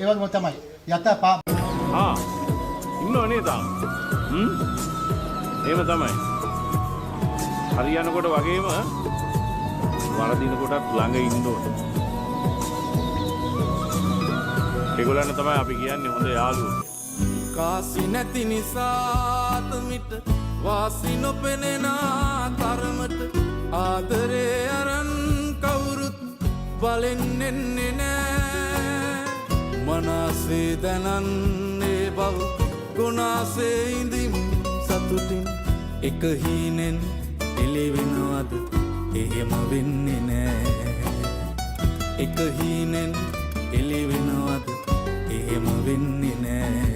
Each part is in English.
ඒ වගේම තමයි යත පා ඉන්නව නේද එහෙම තමයි හරියනකොට වගේම වරදිනකොටත් ළඟ ඉන්න ඕනේ ඒගොල්ලන් තමයි අපි කියන්නේ හොඳ යාළුවෝ කාසි නැති නිසා තුමිට වාසි නොපෙනෙන තරමට ආදරේ අරන් කවුරුත් බලෙන් එන්නේ නෑ මනසේ දැනන්නේ බව ගුණාසේ ඉඳිමු සතුටින් එක හීනෙන් එළිවෙනවද එහෙම වෙන්නේ නෑ එක හීනෙන් එළිවෙනවද එහෙම වෙන්නේ නෑ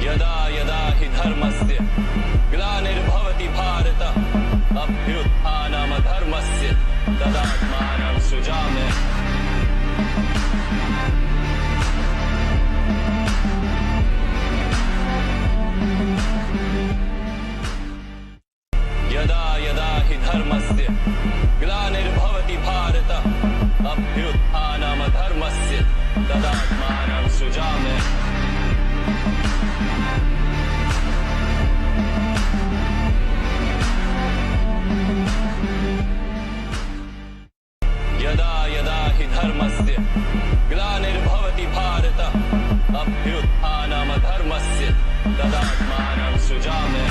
यदा यदा हि धर्मस्य ग्लानिर्भवति भारत अभ्युत्थानम धर्मस्य तदात्मानं सृजामि यदा यदा हि धर्मस्य ग्लानिर्भवति भारत अभ्युत्थानम धर्मस्य तदात्मानं सृजामि यदा यदा हि धर्मस्य ग्लानिर्भवति भारत अभ्युत्थानम धर्मस्य तदात्मानं सृजामि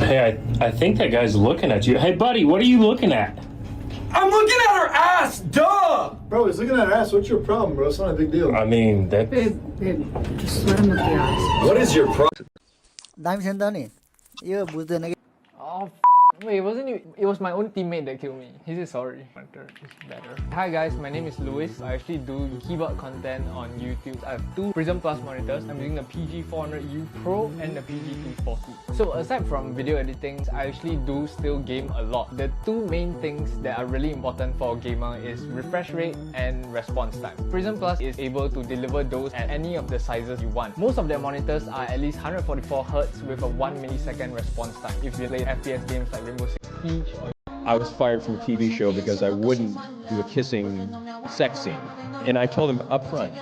Hey, I think that guy's looking at you. Hey, buddy, what are you looking at? I'm looking at her ass, duh! Bro, he's looking at her ass. What's your problem, bro? It's not a big deal. I mean, that. Babe, just let him look the eyes. What is your problem? Dami sendani. Iyo buta na. Oh, wait, it was my own teammate that killed me. He said sorry. It's better. Hi guys, my name is Louis. I actually do keyboard content on YouTube. I have two Prism Plus monitors. I'm using the PG400U Pro and the PG340. So aside from video editing, I actually do still game a lot. The two main things that are really important for a gamer is refresh rate and response time. Prism Plus is able to deliver those at any of the sizes you want. Most of their monitors are at least 144Hz with a 1 millisecond response time. If you play FPS games like Rainbow Six Siege or I was fired from a TV show because I wouldn't do a kissing sex scene. And I told him up front,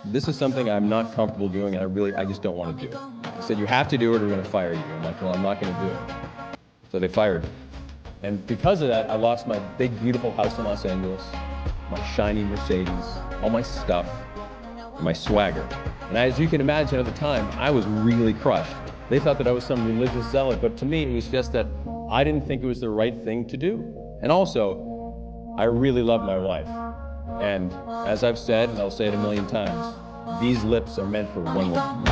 this is something I'm not comfortable doing and I just don't want to do it. He said, you have to do it or we're going to fire you. I'm like, well, I'm not going to do it. So they fired me. And because of that, I lost my big, beautiful house in Los Angeles, my shiny Mercedes, all my stuff, my swagger. And as you can imagine at the time, I was really crushed. They thought that I was some religious zealot, but to me, it was just that I didn't think it was the right thing to do. And also, I really love my wife. And as I've said, and I'll say it a million times, these lips are meant for one woman.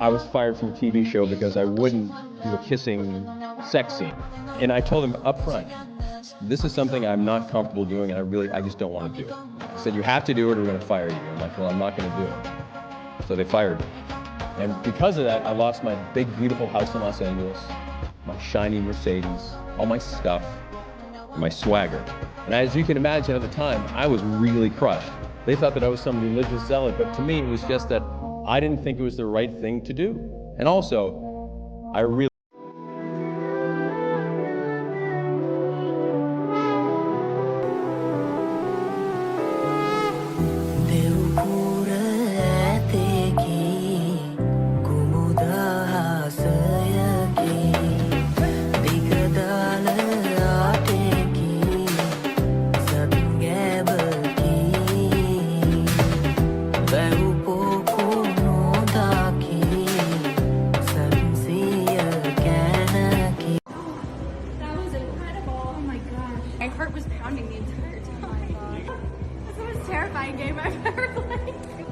I was fired from a TV show because I wouldn't do a kissing sex scene. And I told him up front, this is something I'm not comfortable doing and I just don't want to do it. He said, you have to do it or we're going to fire you. I'm like, well, I'm not going to do it. So they fired me. And because of that, I lost my big, beautiful house in Los Angeles, my shiny Mercedes, all my stuff, my swagger. And as you can imagine at the time, I was really crushed. They thought that I was some religious zealot, but to me, it was just that I didn't think it was the right thing to do. And also, I really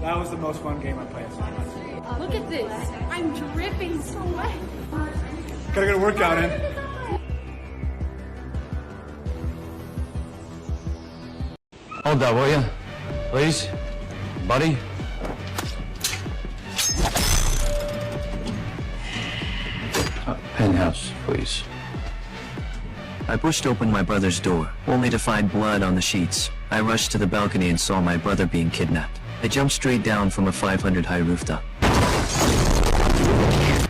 That was the most fun game I played. Look at this. I'm dripping so wet. Gotta get a workout in. Hold that, will you? Please? Buddy? Penthouse, please. I pushed open my brother's door, only to find blood on the sheets. I rushed to the balcony and saw my brother being kidnapped. I jumped straight down from a 500 high rooftop.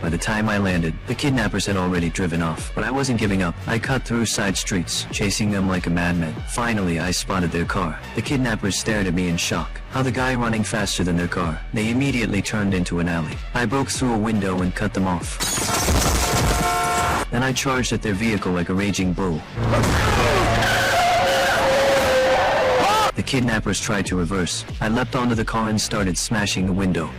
By the time I landed, the kidnappers had already driven off, but I wasn't giving up. I cut through side streets, chasing them like a madman. Finally, I spotted their car. The kidnappers stared at me in shock. How the guy running faster than their car? They immediately turned into an alley. I broke through a window and cut them off. Then I charged at their vehicle like a raging bull. The kidnappers tried to reverse. I leapt onto the car and started smashing the window.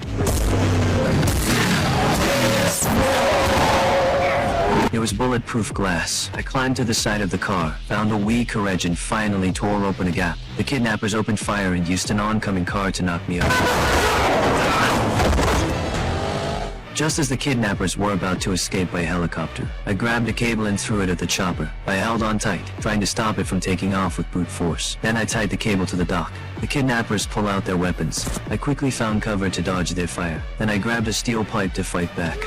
It was bulletproof glass. I climbed to the side of the car, found a wee courage and finally tore open a gap. The kidnappers opened fire and used an oncoming car to knock me out. Just as the kidnappers were about to escape by helicopter, I grabbed a cable and threw it at the chopper. I held on tight, trying to stop it from taking off with brute force. Then I tied the cable to the dock. The kidnappers pull out their weapons. I quickly found cover to dodge their fire. Then I grabbed a steel pipe to fight back.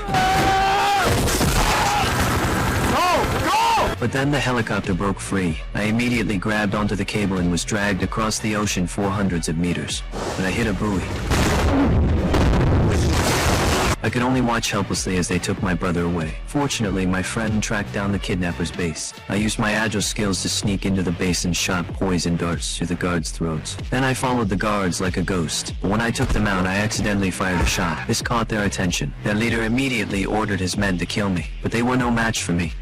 But then the helicopter broke free. I immediately grabbed onto the cable and was dragged across the ocean 400s of meters. But I hit a buoy. I could only watch helplessly as they took my brother away. Fortunately, my friend tracked down the kidnapper's base. I used my agile skills to sneak into the base and shot poison darts through the guards' throats. Then I followed the guards like a ghost. But when I took them out, I accidentally fired a shot. This caught their attention. Their leader immediately ordered his men to kill me, but they were no match for me.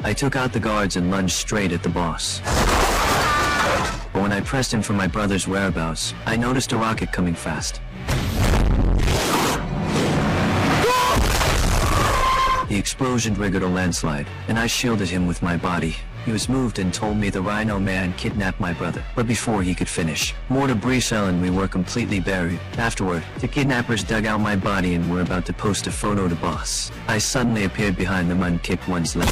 I took out the guards and lunged straight at the boss. But when I pressed him for my brother's whereabouts, I noticed a rocket coming fast. The explosion triggered a landslide, and I shielded him with my body. He was moved and told me the Rhino Man kidnapped my brother, but before he could finish, more debris fell and we were completely buried. Afterward, the kidnappers dug out my body and were about to post a photo to boss. I suddenly appeared behind them and kicked one's leg.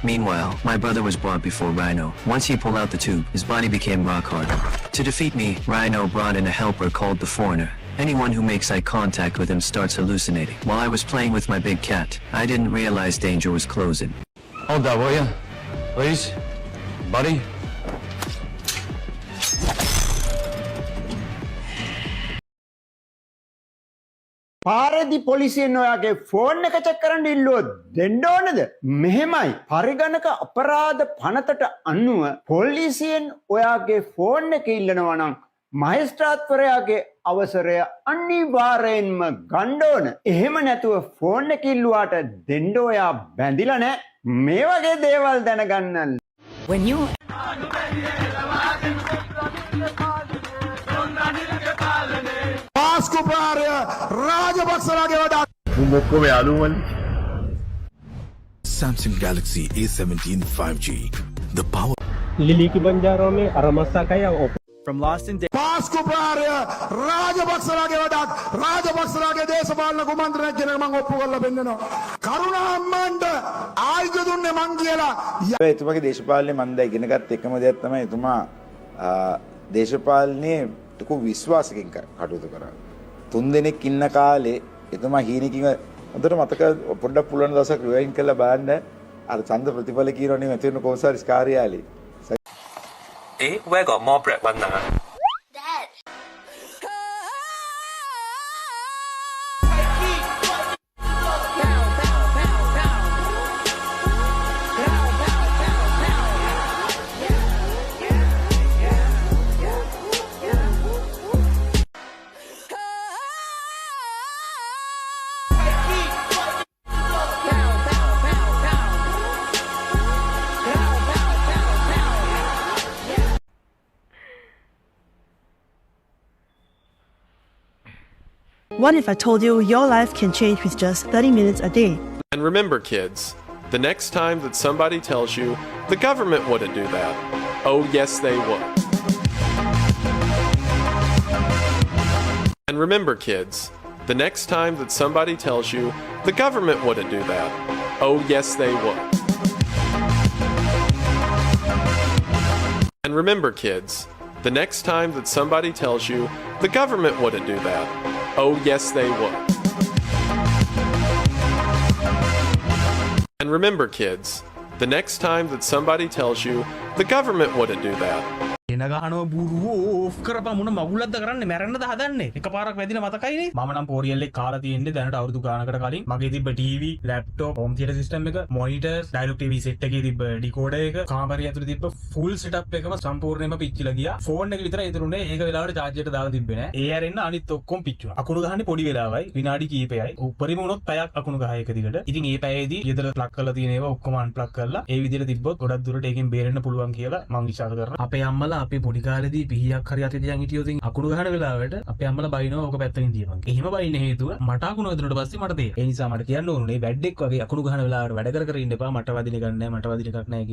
Meanwhile, my brother was brought before Rhino. Once he pulled out the tube, his body became rock hard. To defeat me, Rhino brought in a helper called the Foreigner. Anyone who makes eye contact with him starts hallucinating. While I was playing with my big cat, I didn't realize danger was closing. Hold that, will you? Please? Buddy? පාරදි පොලිසියෙන් ඔයාගේ phone එක check කරන්න ඉල්ලුවොත් දෙන්න ඕනද? මෙහෙමයි. පරිගණක අපරාධ පනතට අනුව පොලිසියෙන් ඔයාගේ ෆෝන් එක ඉල්ලනවා නම් මහේස්ත්‍රාත්වරයාගේ අවසරය අනිවාර්යෙන්ම ගන්න ඕන. එහෙම නැතුව ෆෝන් එක ඉල්ලුවාට දෙන්න ඔයා බැඳිලා නැහැ. මේ වගේ දේවල් දැනගන්න. When you Samsung Galaxy A17 5G. The power. Lily की बंजारों में अरमसा का या From Lost in රාජපක්ෂලාගේ දේශපාලන කුමන්ත්‍රණයක් කියන මම ඔප්පු කරලා පෙන්නනවා. කරුණාම්මන්ට ආයුධ දුන්නේ මං කියලා. එතුමාගේ දේශපාලනේ මම දැන් ඉගෙන ගත්ත එකම දෙයක් තමයි එතුමා දේශපාලනේ ලොකු විශ්වාසකින් කටයුතු කරා. 3 දෙනෙක් ඉන්න කාලේ එතුමා හීනකින් හොඳට මතක පොඩ්ඩක් පුළුවන් දවසක් රිවයින්ඩ් කරලා බලන්න අර ඡන්ද ප්‍රතිඵල කියනෝනේ මෙතන කොන්සර්ට්ස් කාර්යාලේ. where got more bread one now? What if I told you your life can change with just 30 minutes a day? And remember, kids, the next time that somebody tells you the government wouldn't do that, oh, yes, they would. And remember, kids, the next time that somebody tells you the government wouldn't do that, oh, yes, they would. And remember, kids, the next time that somebody tells you the government wouldn't do that, oh, yes, they would. And remember, kids, the next time that somebody tells you the government wouldn't do that. එනගහනෝ බුරුවෝ off කරපන් මොන මගුලක්ද කරන්නේ මැරෙන්නද හදන්නේ එකපාරක් වැදින මතකයිනේ මම නම් පෝරියල්ලේ කාලා තියෙන්නේ දැනට අවුරුදු ගානකට කලින් මගේ තිබ්බ TV laptop home theatre system එක මොනිටර්ස් ඩයලොග් ටීවී සෙට් එකේ තිබ්බ ඩිකෝඩර් එක කාමරය ඇතුලේ තිබ්බ ෆුල් සෙටප් එකම සම්පූර්ණයෙන්ම පිච්චිලා ගියා ෆෝන් එක විතරයි ඉතුරුනේ ඒක වෙලාවට charge එකට දාලා තිබ්බේ නෑ ඒ ඇරෙන්න අනිත් ඔක්කොම පිච්චුණා අකුණු ගහන්නේ පොඩි වෙලාවයි විනාඩි කීපයයි උඩරිම වුණොත් පැයක් අකුණු ගහ එක දිගට ඉතින් ඒ පැයේදී ගෙදර ප්ලග් කරලා තියෙන ඒවා ඔක්කොම අන්ප්ලග් කරලා ඒ විදිහට තිබ්බොත් ගොඩක් දුරට ඒකෙන් බේරෙන්න පුළුවන් කියලා මම විශ්වාස කරනවා අපේ අම්මලා අපේ පොඩි කාලේදී පිහියක් හරි අතේ තියන් හිටියොත් අකුණු ගහන වෙලාවට අපේ අම්මලා බයිනවා ඕක පැත්තකින් තියපන්. එහෙම බයින්න හේතුව මට අකුණු වදිනට පස්සේ මට තේරෙනවා. ඒ නිසා මට කියන්න ඕනේ වැඩෙක් වගේ අකුණු ගහන වෙලාවට වැඩ කර ඉන්න එපා මට වදින එකක් නැහැ මට වදින එකක් නැහැ